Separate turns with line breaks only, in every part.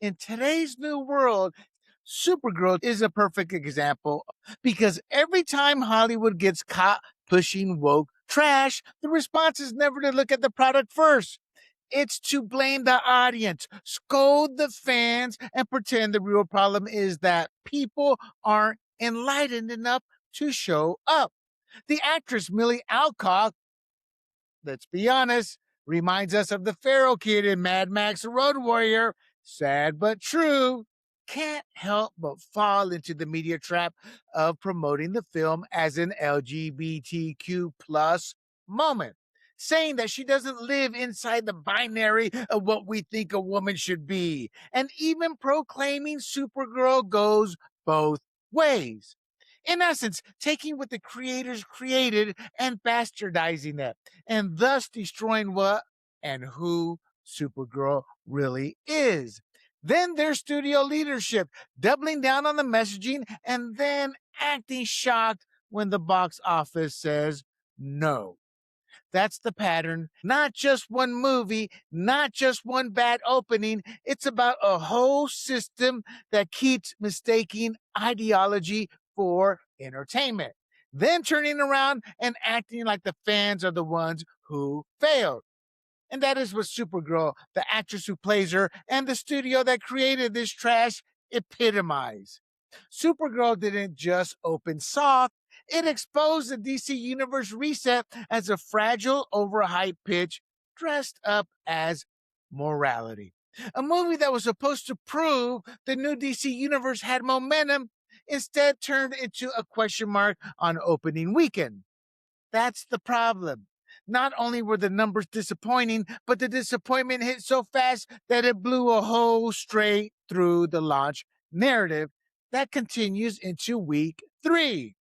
In today's new world, Supergirl is a perfect example because every time Hollywood gets caught pushing woke trash, the response is never to look at the product first. It's to blame the audience, scold the fans, and pretend the real problem is that people aren't enlightened enough to show up. The actress Millie Alcock, let's be honest, reminds us of the Pharaoh kid in Mad Max Road Warrior. Sad but true. Can't help but fall into the media trap of promoting the film as an LGBTQ plus moment, saying that she doesn't live inside the binary of what we think a woman should be, and even proclaiming Supergirl goes both ways. In essence, taking what the creators created and bastardizing it, and thus destroying what and who Supergirl really is. Then there's studio leadership, doubling down on the messaging and then acting shocked when the box office says no. That's the pattern. Not just one movie, not just one bad opening. It's about a whole system that keeps mistaking ideology for entertainment, then turning around and acting like the fans are the ones who failed. And that is what Supergirl, the actress who plays her, and the studio that created this trash epitomize. Supergirl didn't just open soft, it exposed the DC Universe reset as a fragile, overhyped pitch dressed up as morality. A movie that was supposed to prove the new DC Universe had momentum instead turned into a question mark on opening weekend. That's the problem. Not only were the numbers disappointing, but the disappointment hit so fast that it blew a hole straight through the launch narrative that continues into week 3.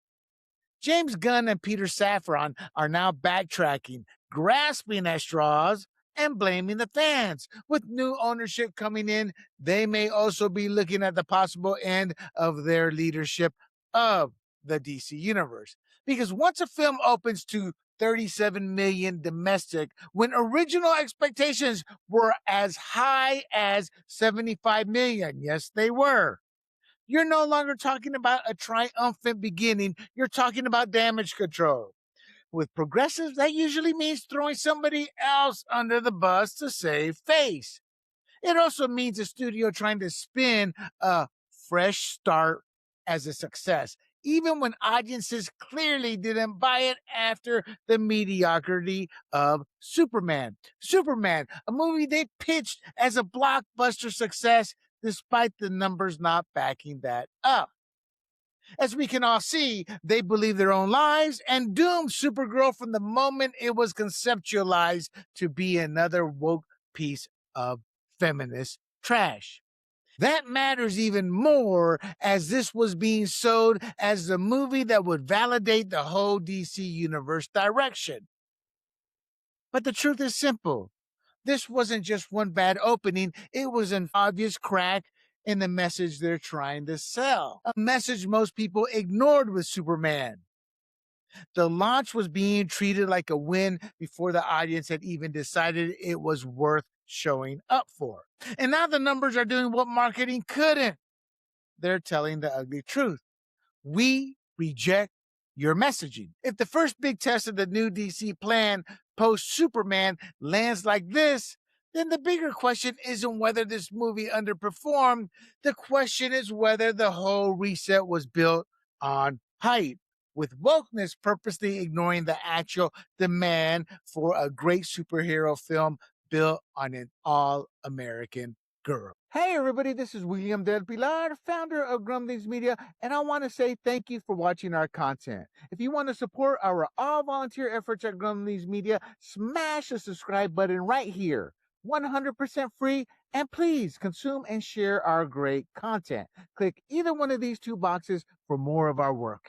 James Gunn and Peter Safran are now backtracking, grasping at straws, and blaming the fans. With new ownership coming in, they may also be looking at the possible end of their leadership of the DC Universe. Because once a film opens to 37 million domestic, when original expectations were as high as 75 million, yes, they were. You're no longer talking about a triumphant beginning. You're talking about damage control. With progressives, that usually means throwing somebody else under the bus to save face. It also means a studio trying to spin a fresh start as a success, even when audiences clearly didn't buy it after the mediocrity of Superman. Superman, a movie they pitched as a blockbuster success, despite the numbers not backing that up. As we can all see, they believe their own lies and doomed Supergirl from the moment it was conceptualized to be another woke piece of feminist trash. That matters even more as this was being sold as the movie that would validate the whole DC Universe direction. But the truth is simple. This wasn't just one bad opening, it was an obvious crack in the message they're trying to sell. A message most people ignored with Superman. The launch was being treated like a win before the audience had even decided it was worth showing up for. And now the numbers are doing what marketing couldn't. They're telling the ugly truth. We reject your messaging. If the first big test of the new DC plan post Superman lands like this, then the bigger question isn't whether this movie underperformed. The question is whether the whole reset was built on hype, with wokeness purposely ignoring the actual demand for a great superhero film built on an all-American girl. Hey everybody, this is William Del Pilar, founder of Grumblings Media, and I want to say thank you for watching our content. If you want to support our all-volunteer efforts at Grumblings Media, smash the subscribe button right here. 100% free, and please consume and share our great content. Click either one of these two boxes for more of our work.